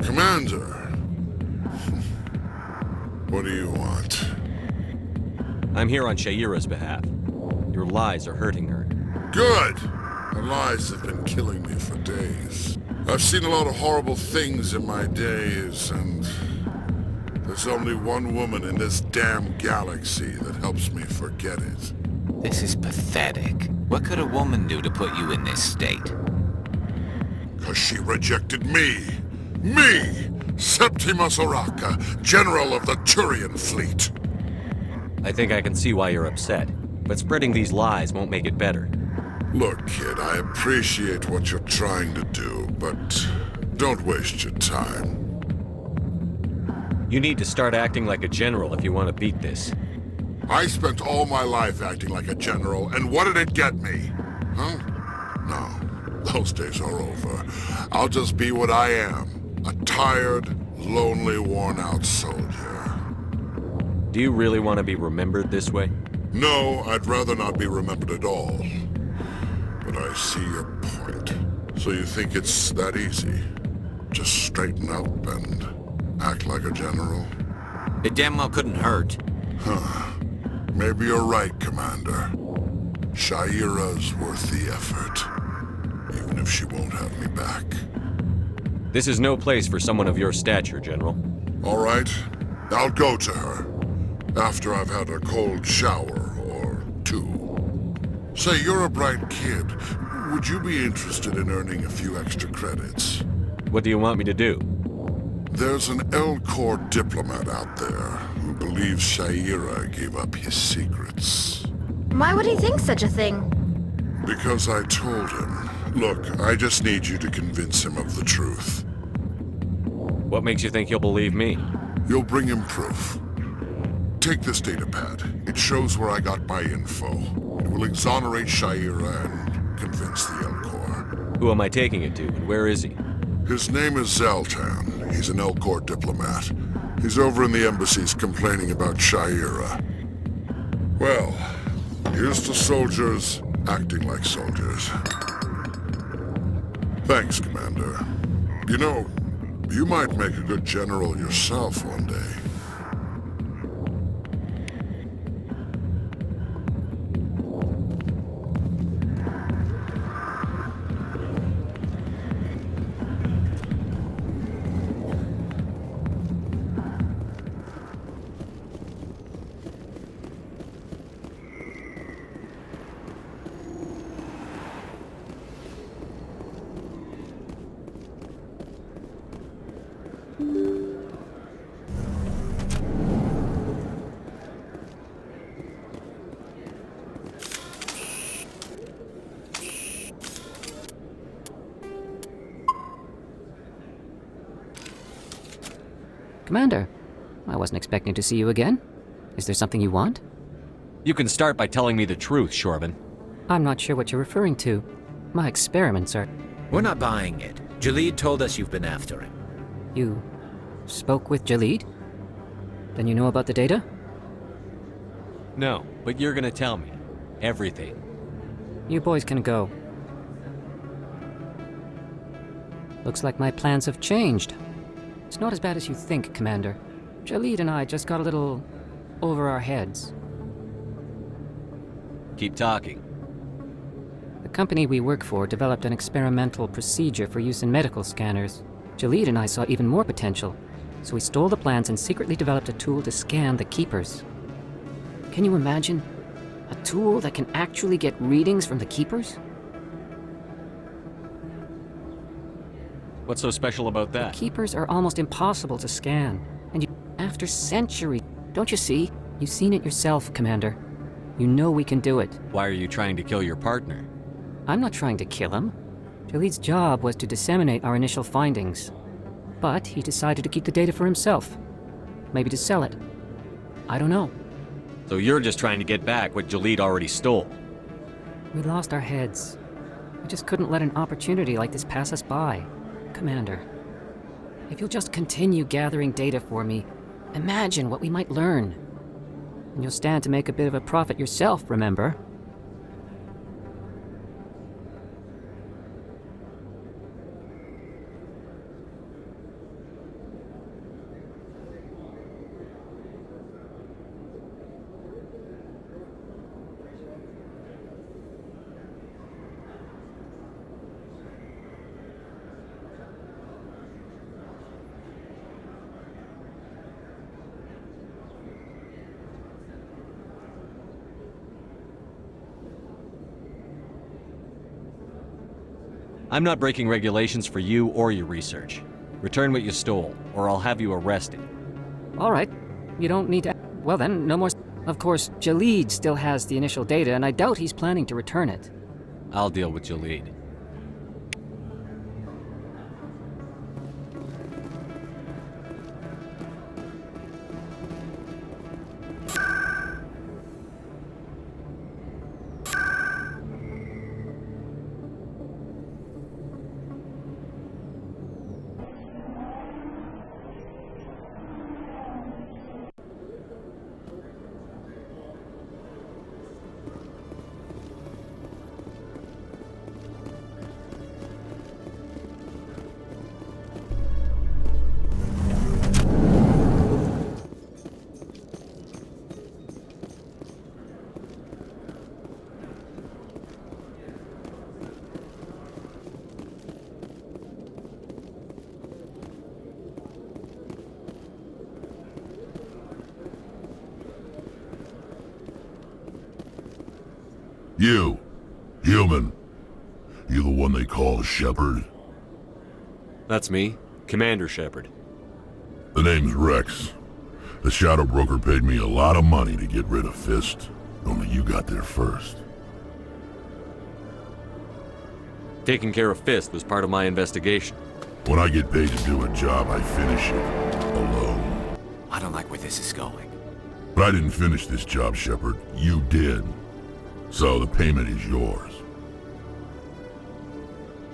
Commander, what do you want? I'm here on Shayira's behalf. Your lies are hurting her. Good! Her lies have been killing me for days. I've seen a lot of horrible things in my days, and there's only one woman in this damn galaxy that helps me forget it. This is pathetic. What could a woman do to put you in this state? 'Cause she rejected me! Me! Septimus Oraka, General of the Turian Fleet! I think I can see why you're upset, but spreading these lies won't make it better. Look, kid, I appreciate what you're trying to do, but don't waste your time. You need to start acting like a general if you want to beat this. I spent all my life acting like a general, and what did it get me? Huh? No, those days are over. I'll just be what I am. A tired, lonely, worn-out soldier. Do you really want to be remembered this way? No, I'd rather not be remembered at all. But I see your point. So you think it's that easy? Just straighten up and act like a general? It damn well couldn't hurt. Huh. Maybe you're right, Commander. Shayira's worth the effort. Even if she won't have me back. This is no place for someone of your stature, General. All right. I'll go to her. After I've had a cold shower or two. Say, you're a bright kid. Would you be interested in earning a few extra credits? What do you want me to do? There's an Elcor diplomat out there who believes Shayira gave up his secrets. Why would he think such a thing? Because I told him. Look, I just need you to convince him of the truth. What makes you think he'll believe me? You'll bring him proof. Take this datapad. It shows where I got my info. It will exonerate Shayira and convince the Elcor. Who am I taking it to, and where is he? His name is Zaltan. He's an Elcor diplomat. He's over in the embassies complaining about Shayira. Well, here's to soldiers acting like soldiers. Thanks, Commander. You know, you might make a good general yourself one day. Commander, I wasn't expecting to see you again. Is there something you want? You can start by telling me the truth, Shorban. I'm not sure what you're referring to. My experiments are... We're not buying it. Jalid told us you've been after him. You spoke with Jalid? Then you know about the data? No, but you're gonna tell me. Everything. You boys can go. Looks like my plans have changed. It's not as bad as you think, Commander. Jalid and I just got a little over our heads. Keep talking. The company we work for developed an experimental procedure for use in medical scanners. Jalid and I saw even more potential, so we stole the plans and secretly developed a tool to scan the Keepers. Can you imagine? A tool that can actually get readings from the Keepers? What's so special about that? Keepers are almost impossible to scan, and after centuries, don't you see? You've seen it yourself, Commander. You know we can do it. Why are you trying to kill your partner? I'm not trying to kill him. Jalid's job was to disseminate our initial findings. But he decided to keep the data for himself. Maybe to sell it. I don't know. So you're just trying to get back what Jalid already stole. We lost our heads. We just couldn't let an opportunity like this pass us by. Commander, if you'll just continue gathering data for me, imagine what we might learn. And you'll stand to make a bit of a profit yourself, remember? I'm not breaking regulations for you or your research. Return what you stole, or I'll have you arrested. All right. You don't need to... Well then, no more... Of course, Jaleed still has the initial data, and I doubt he's planning to return it. I'll deal with Jaleed. You, human. You the one they call Shepard? That's me, Commander Shepard. The name's Rex. The Shadow Broker paid me a lot of money to get rid of Fist. Only you got there first. Taking care of Fist was part of my investigation. When I get paid to do a job, I finish it. Alone. I don't like where this is going. But I didn't finish this job, Shepard. You did. So the payment is yours.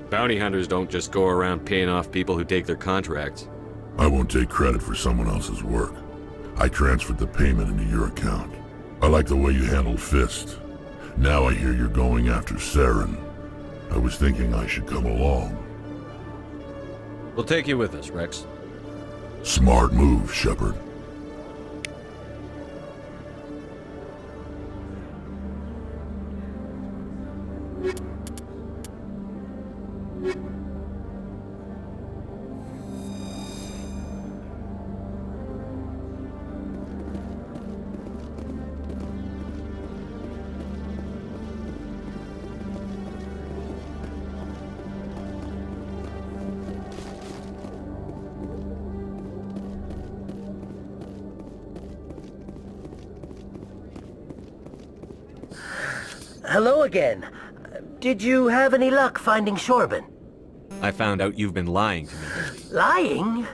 Bounty hunters don't just go around paying off people who take their contracts. I won't take credit for someone else's work. I transferred the payment into your account. I like the way you handled Fist. Now I hear you're going after Saren. I was thinking I should come along. We'll take you with us, Rex. Smart move, Shepard. Hello again. Did you have any luck finding Shorben? I found out you've been lying to me. Lying?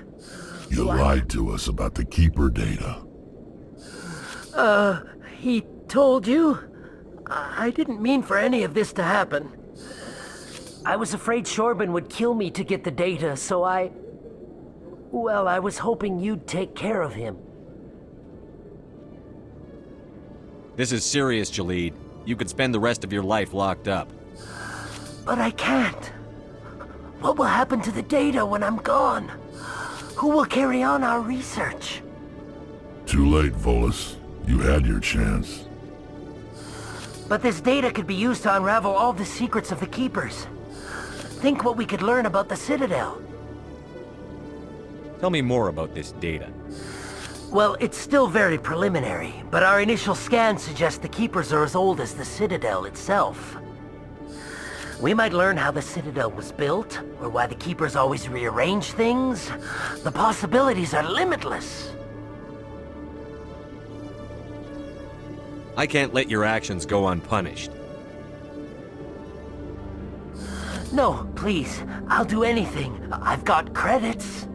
You lied to us about the Keeper data. He told you? I didn't mean for any of this to happen. I was afraid Shorben would kill me to get the data, so well, I was hoping you'd take care of him. This is serious, Jaleed. You could spend the rest of your life locked up. But I can't. What will happen to the data when I'm gone? Who will carry on our research? Too late, Volus. You had your chance. But this data could be used to unravel all the secrets of the Keepers. Think what we could learn about the Citadel. Tell me more about this data. Well, it's still very preliminary, but our initial scans suggest the Keepers are as old as the Citadel itself. We might learn how the Citadel was built, or why the Keepers always rearrange things. The possibilities are limitless. I can't let your actions go unpunished. No, please. I'll do anything. I've got credits.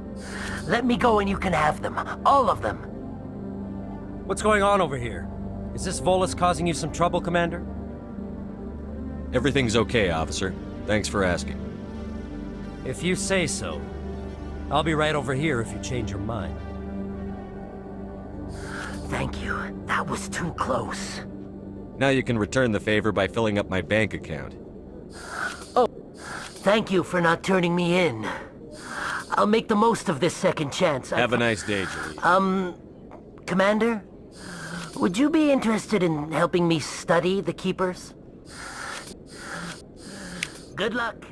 Let me go and you can have them. All of them. What's going on over here? Is this Volus causing you some trouble, Commander? Everything's okay, officer. Thanks for asking. If you say so. I'll be right over here if you change your mind. Thank you. That was too close. Now you can return the favor by filling up my bank account. Oh, thank you for not turning me in. I'll make the most of this second chance. Have a nice day, Jaleed. Commander? Would you be interested in helping me study the Keepers? Good luck.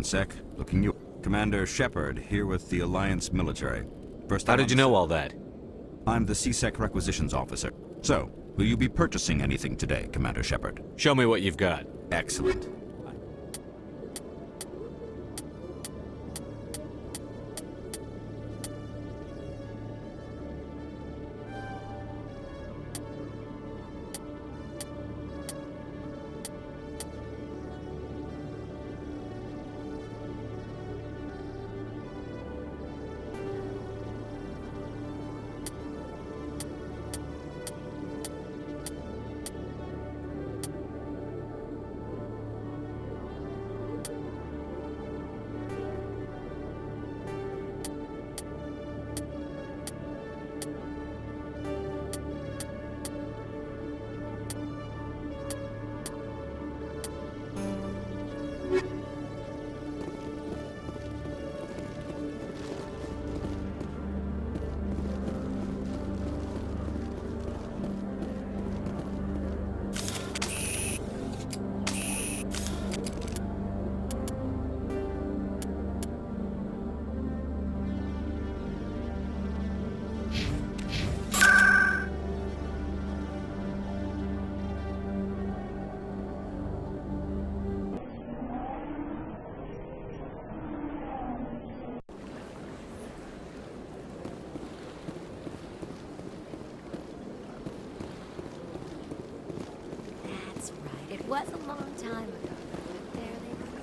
One sec. Looking you. Commander Shepard, here with the Alliance military. First How did you know all that? I'm the CSEC requisitions officer. So, will you be purchasing anything today, Commander Shepard? Show me what you've got. Excellent. That's right. It was a long time ago. But there they were.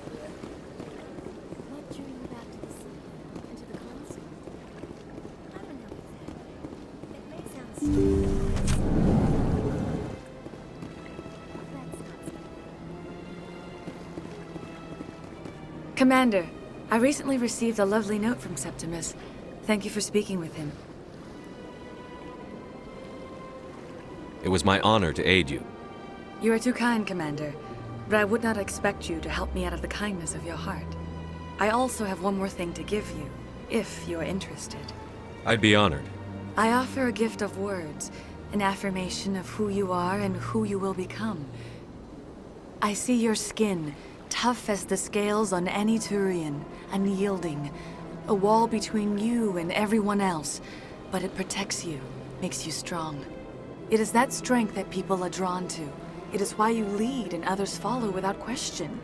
What drew you back to the city and to the console? I don't know exactly. It may sound stupid. That's not so. Commander, I recently received a lovely note from Septimus. Thank you for speaking with him. It was my honor to aid you. You are too kind, Commander, but I would not expect you to help me out of the kindness of your heart. I also have one more thing to give you, if you are interested. I'd be honored. I offer a gift of words, an affirmation of who you are and who you will become. I see your skin, tough as the scales on any Turian, unyielding, a wall between you and everyone else, but it protects you, makes you strong. It is that strength that people are drawn to. It is why you lead and others follow without question.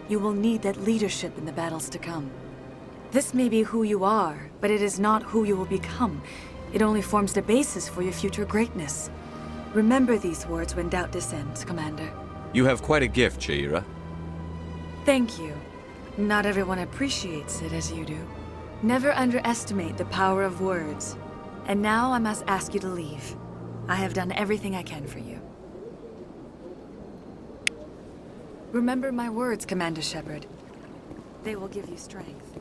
You will need that leadership in the battles to come. This may be who you are, but it is not who you will become. It only forms the basis for your future greatness. Remember these words when doubt descends, Commander. You have quite a gift, Sha'ira. Thank you. Not everyone appreciates it as you do. Never underestimate the power of words. And now I must ask you to leave. I have done everything I can for you. Remember my words, Commander Shepard. They will give you strength.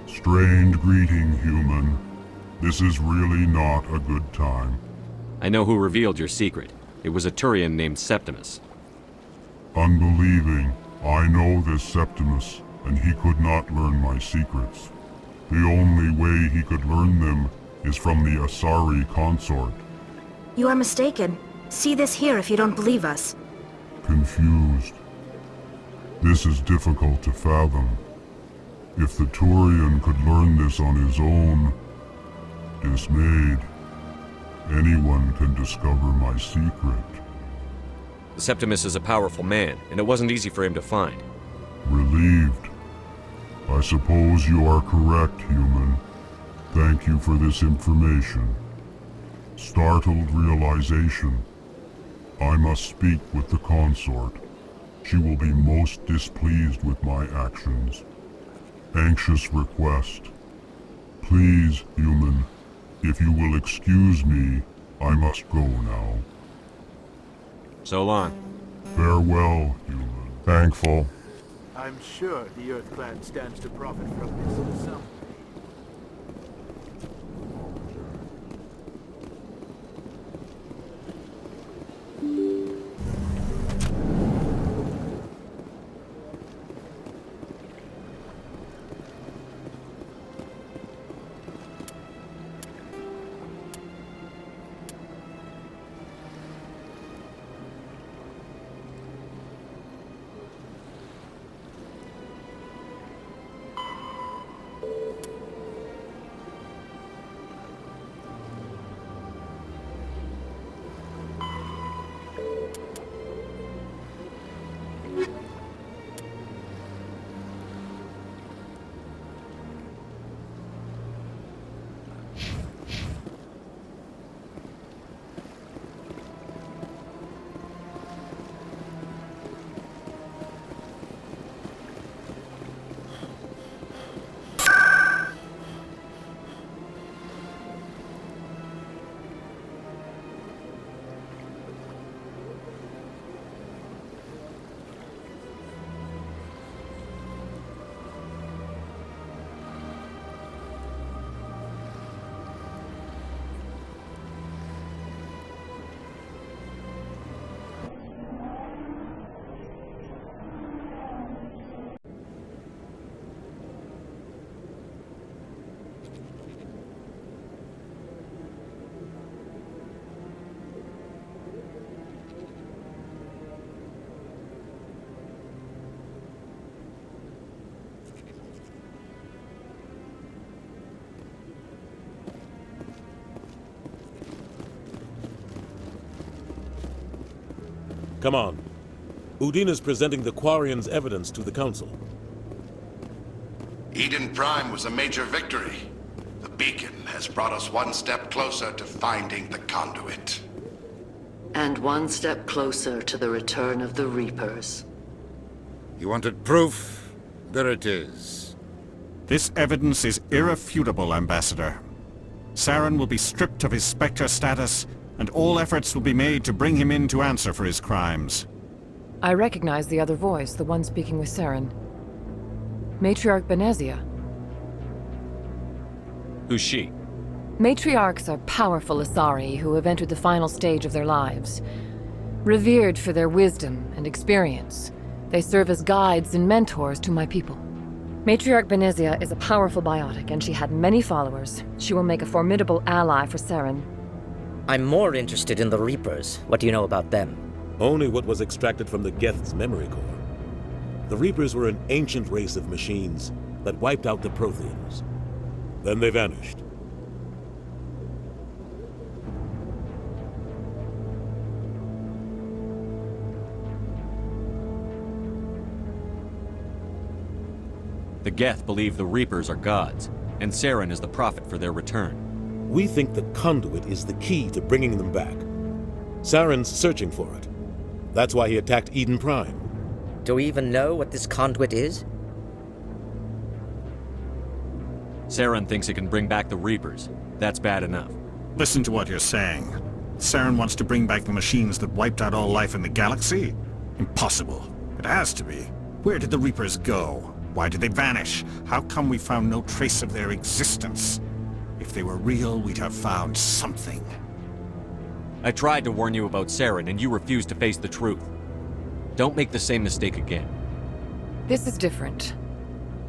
Strained greeting, human. This is really not a good time. I know who revealed your secret. It was a Turian named Septimus. Unbelieving. I know this Septimus, and he could not learn my secrets. The only way he could learn them is from the Asari consort. You are mistaken. See this here if you don't believe us. Confused. This is difficult to fathom. If the Turian could learn this on his own, dismayed, anyone can discover my secret. Septimus is a powerful man, and it wasn't easy for him to find. Relieved. I suppose you are correct, human. Thank you for this information. Startled realization. I must speak with the consort. She will be most displeased with my actions. Anxious request. Please, human, if you will excuse me, I must go now. So long. Farewell, human. Thankful. I'm sure the Earth Clan stands to profit from this in some way. Come on. Udine is presenting the Quarians' evidence to the Council. Eden Prime was a major victory. The beacon has brought us one step closer to finding the conduit. And one step closer to the return of the Reapers. You wanted proof? There it is. This evidence is irrefutable, Ambassador. Saren will be stripped of his Spectre status, and all efforts will be made to bring him in to answer for his crimes. I recognize the other voice, the one speaking with Saren. Matriarch Benezia. Who's she? Matriarchs are powerful Asari who have entered the final stage of their lives. Revered for their wisdom and experience, they serve as guides and mentors to my people. Matriarch Benezia is a powerful biotic, and she had many followers. She will make a formidable ally for Saren. I'm more interested in the Reapers. What do you know about them? Only what was extracted from the Geth's memory core. The Reapers were an ancient race of machines that wiped out the Protheans. Then they vanished. The Geth believe the Reapers are gods, and Saren is the prophet for their return. We think the conduit is the key to bringing them back. Saren's searching for it. That's why he attacked Eden Prime. Do we even know what this conduit is? Saren thinks it can bring back the Reapers. That's bad enough. Listen to what you're saying. Saren wants to bring back the machines that wiped out all life in the galaxy? Impossible. It has to be. Where did the Reapers go? Why did they vanish? How come we found no trace of their existence? If they were real, we'd have found something. I tried to warn you about Saren, and you refused to face the truth. Don't make the same mistake again. This is different.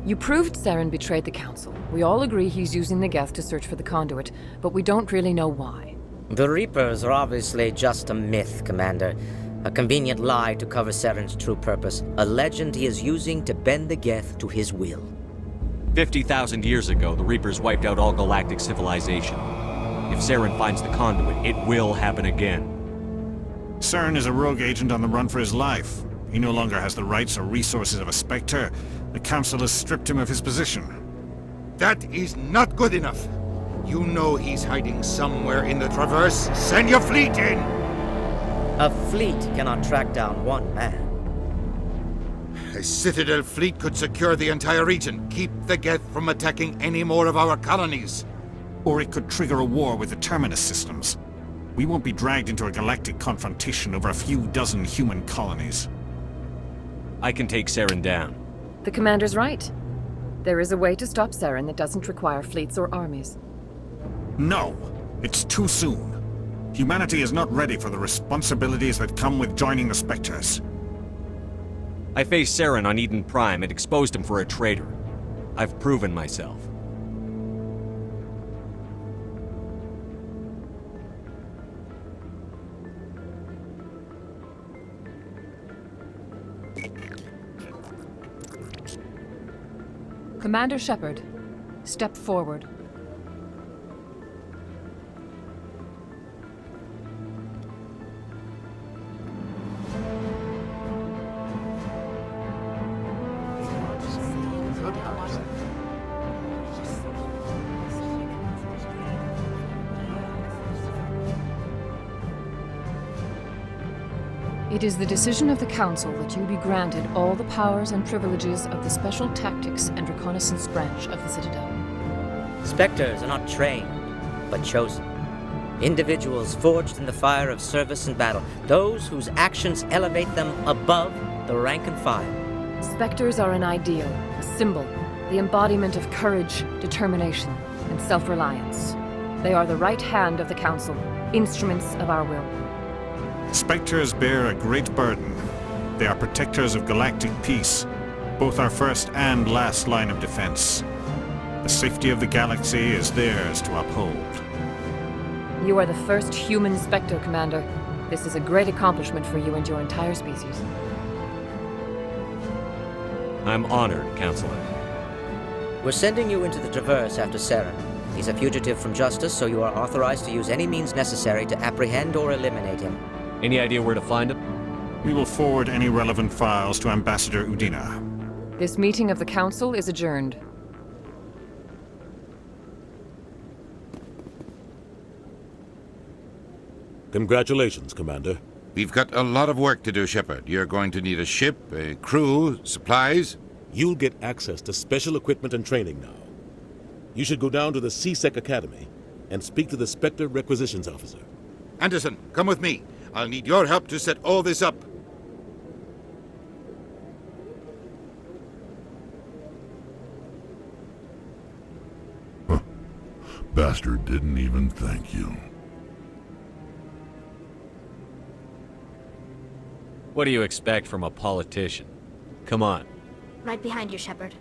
You proved Saren betrayed the Council. We all agree he's using the Geth to search for the conduit, but we don't really know why. The Reapers are obviously just a myth, Commander. A convenient lie to cover Saren's true purpose. A legend he is using to bend the Geth to his will. 50,000 years ago, the Reapers wiped out all galactic civilization. If Saren finds the conduit, it will happen again. Saren is a rogue agent on the run for his life. He no longer has the rights or resources of a Spectre. The Council has stripped him of his position. That is not good enough. You know he's hiding somewhere in the Traverse. Send your fleet in! A fleet cannot track down one man. A Citadel fleet could secure the entire region, keep the Geth from attacking any more of our colonies. Or it could trigger a war with the Terminus systems. We won't be dragged into a galactic confrontation over a few dozen human colonies. I can take Saren down. The Commander's right. There is a way to stop Saren that doesn't require fleets or armies. No! It's too soon. Humanity is not ready for the responsibilities that come with joining the Spectres. I faced Saren on Eden Prime and exposed him for a traitor. I've proven myself. Commander Shepard, step forward. It is the decision of the Council that you be granted all the powers and privileges of the Special Tactics and Reconnaissance branch of the Citadel. Spectres are not trained, but chosen. Individuals forged in the fire of service and battle. Those whose actions elevate them above the rank and file. Spectres are an ideal, a symbol, the embodiment of courage, determination, and self-reliance. They are the right hand of the Council, instruments of our will. Spectres bear a great burden. They are protectors of galactic peace, both our first and last line of defense. The safety of the galaxy is theirs to uphold. You are the first human Spectre, Commander. This is a great accomplishment for you and your entire species. I'm honored, Counselor. We're sending you into the Traverse after Saren. He's a fugitive from justice, so you are authorized to use any means necessary to apprehend or eliminate him. Any idea where to find him? We will forward any relevant files to Ambassador Udina. This meeting of the Council is adjourned. Congratulations, Commander. We've got a lot of work to do, Shepard. You're going to need a ship, a crew, supplies. You'll get access to special equipment and training now. You should go down to the C-Sec Academy and speak to the Spectre Requisitions Officer. Anderson, come with me. I'll need your help to set all this up. Bastard didn't even thank you. What do you expect from a politician? Come on. Right behind you, Shepard.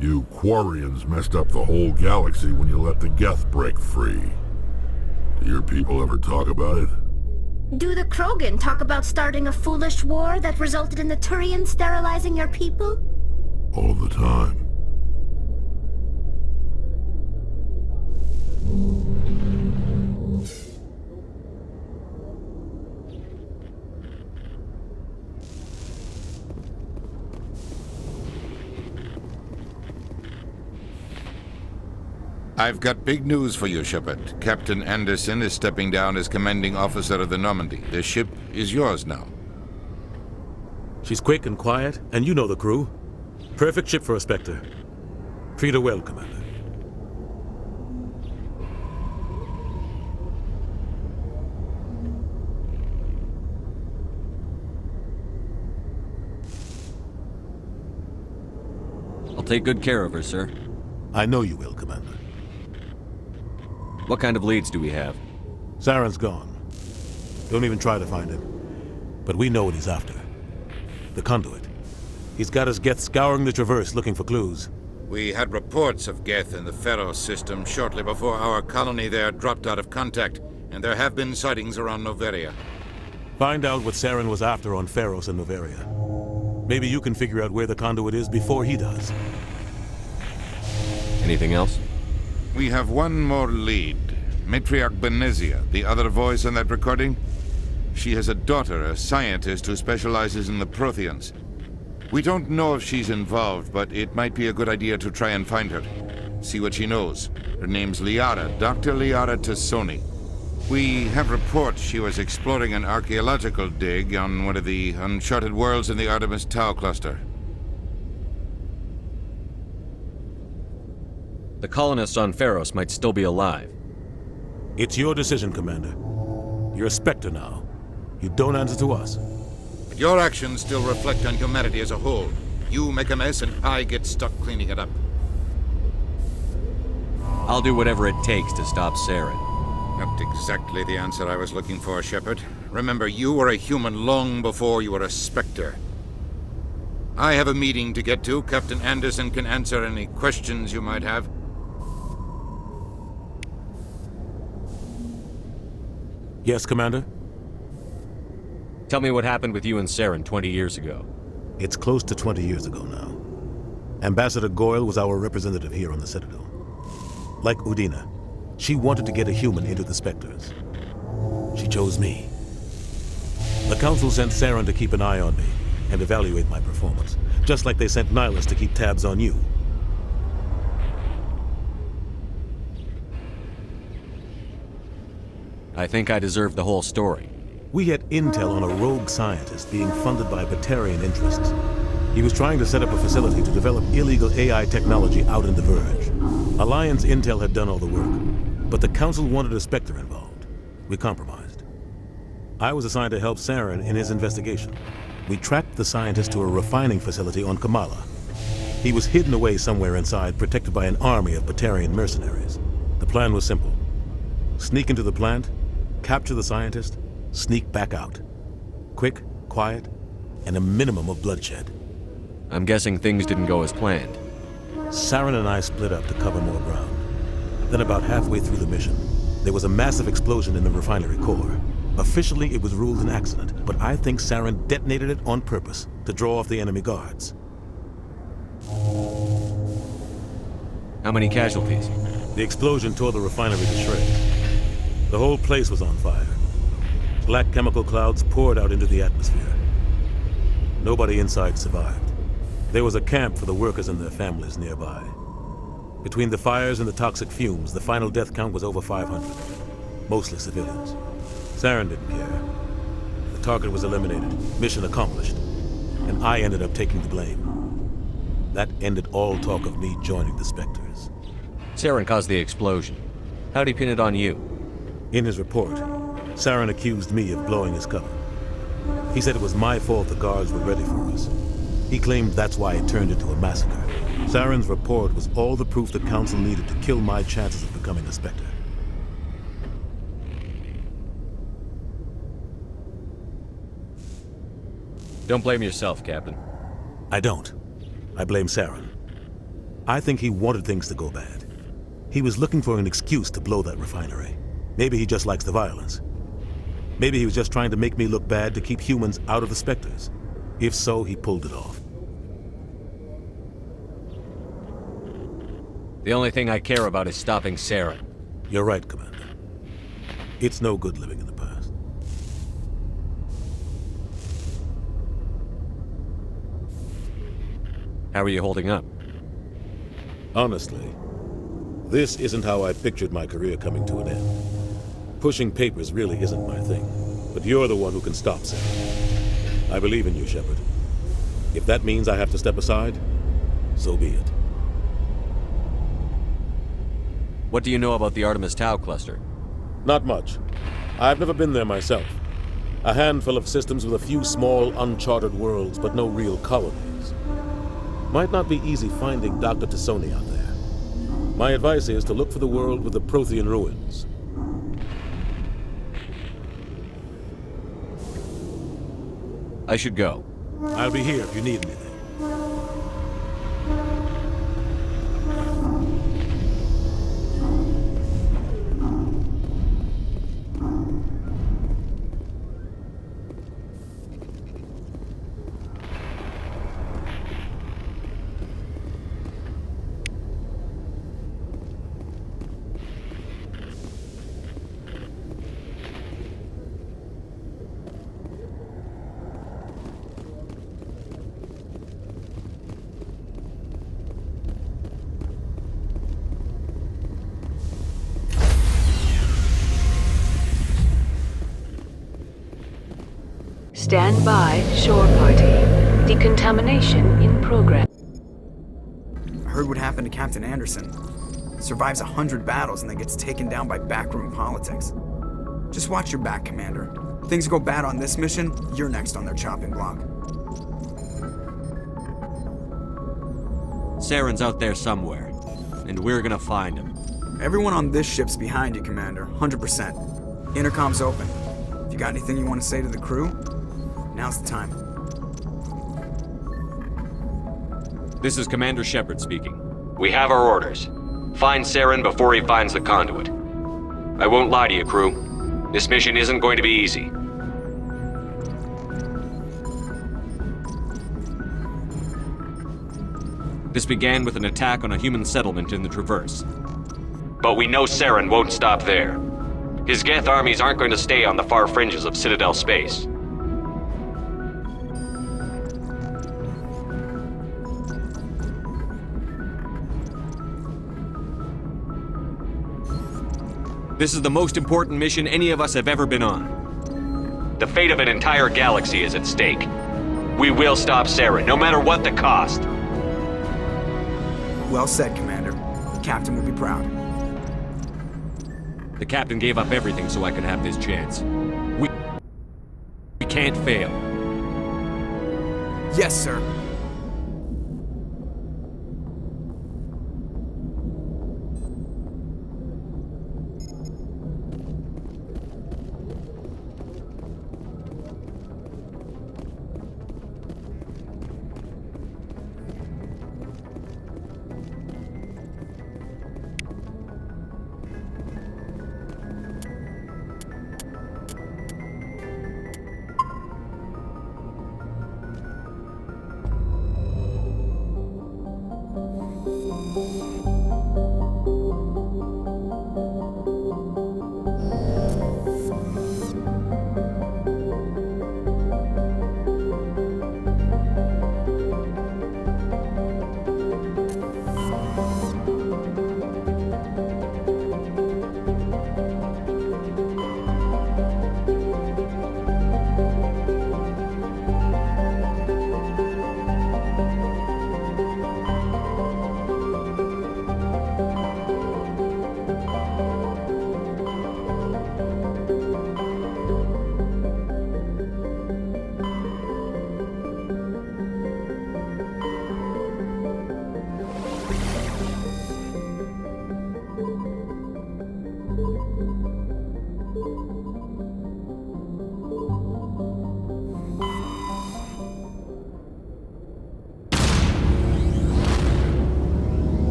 You Quarians messed up the whole galaxy when you let the Geth break free. Do your people ever talk about it? Do the Krogan talk about starting a foolish war that resulted in the Turians sterilizing your people? All the time. I've got big news for you, Shepard. Captain Anderson is stepping down as commanding officer of the Normandy. The ship is yours now. She's quick and quiet, and you know the crew. Perfect ship for a Spectre. Treat her well, Commander. I'll take good care of her, sir. I know you will, Commander. What kind of leads do we have? Saren's gone. Don't even try to find him. But we know what he's after. The conduit. He's got us Geth scouring the Traverse looking for clues. We had reports of Geth in the Pharos system shortly before our colony there dropped out of contact, and there have been sightings around Noveria. Find out what Saren was after on Pharos and Noveria. Maybe you can figure out where the conduit is before he does. Anything else? We have one more lead. Matriarch Benezia, the other voice on that recording. She has a daughter, a scientist who specializes in the Protheans. We don't know if she's involved, but it might be a good idea to try and find her. See what she knows. Her name's Liara, Dr. Liara Tassoni. We have reports she was exploring an archaeological dig on one of the uncharted worlds in the Artemis Tau cluster. The colonists on Pharos might still be alive. It's your decision, Commander. You're a Spectre now. You don't answer to us. But your actions still reflect on humanity as a whole. You make a mess and I get stuck cleaning it up. I'll do whatever it takes to stop Saren. Not exactly the answer I was looking for, Shepard. Remember, you were a human long before you were a Spectre. I have a meeting to get to. Captain Anderson can answer any questions you might have. Yes, Commander? Tell me what happened with you and Saren 20 years ago. It's close to 20 years ago now. Ambassador Goyle was our representative here on the Citadel. Like Udina, she wanted to get a human into the Spectres. She chose me. The Council sent Saren to keep an eye on me and evaluate my performance, just like they sent Nihilus to keep tabs on you. I think I deserve the whole story. We had intel on a rogue scientist being funded by Batarian interests. He was trying to set up a facility to develop illegal AI technology out in the Verge. Alliance intel had done all the work, but the Council wanted a Spectre involved. We compromised. I was assigned to help Saren in his investigation. We tracked the scientist to a refining facility on Kamala. He was hidden away somewhere inside, protected by an army of Batarian mercenaries. The plan was simple. Sneak into the plant, capture the scientist, sneak back out. Quick, quiet, and a minimum of bloodshed. I'm guessing things didn't go as planned. Saren and I split up to cover more ground. Then about halfway through the mission, there was a massive explosion in the refinery core. Officially, it was ruled an accident, but I think Saren detonated it on purpose to draw off the enemy guards. How many casualties? The explosion tore the refinery to shreds. The whole place was on fire. Black chemical clouds poured out into the atmosphere. Nobody inside survived. There was a camp for the workers and their families nearby. Between the fires and the toxic fumes, the final death count was over 500. Mostly civilians. Saren didn't care. The target was eliminated, mission accomplished, and I ended up taking the blame. That ended all talk of me joining the Spectres. Saren caused the explosion. How'd he pin it on you? In his report, Saren accused me of blowing his cover. He said it was my fault the guards were ready for us. He claimed that's why it turned into a massacre. Saren's report was all the proof the Council needed to kill my chances of becoming a Spectre. Don't blame yourself, Captain. I don't. I blame Saren. I think he wanted things to go bad. He was looking for an excuse to blow that refinery. Maybe he just likes the violence. Maybe he was just trying to make me look bad to keep humans out of the Spectres. If so, he pulled it off. The only thing I care about is stopping Saren. You're right, Commander. It's no good living in the past. How are you holding up? Honestly, this isn't how I pictured my career coming to an end. Pushing papers really isn't my thing, but you're the one who can stop Saren. I believe in you, Shepard. If that means I have to step aside, so be it. What do you know about the Artemis Tau cluster? Not much. I've never been there myself. A handful of systems with a few small, uncharted worlds, but no real colonies. Might not be easy finding Dr. T'Soni out there. My advice is to look for the world with the Prothean ruins. I should go. I'll be here if you need anything. Stand by, shore party. Decontamination in progress. I heard what happened to Captain Anderson. Survives 100 battles and then gets taken down by backroom politics. Just watch your back, Commander. Things go bad on this mission, you're next on their chopping block. Saren's out there somewhere, and we're gonna find him. Everyone on this ship's behind you, Commander. 100%. Intercom's open. If you got anything you want to say to the crew, now's the time. This is Commander Shepard speaking. We have our orders. Find Saren before he finds the conduit. I won't lie to you, crew. This mission isn't going to be easy. This began with an attack on a human settlement in the Traverse. But we know Saren won't stop there. His Geth armies aren't going to stay on the far fringes of Citadel space. This is the most important mission any of us have ever been on. The fate of an entire galaxy is at stake. We will stop Saren, no matter what the cost. Well said, Commander. The captain will be proud. The captain gave up everything so I could have this chance. We can't fail. Yes, sir.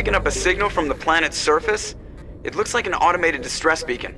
picking up a signal from the planet's surface? It looks like an automated distress beacon.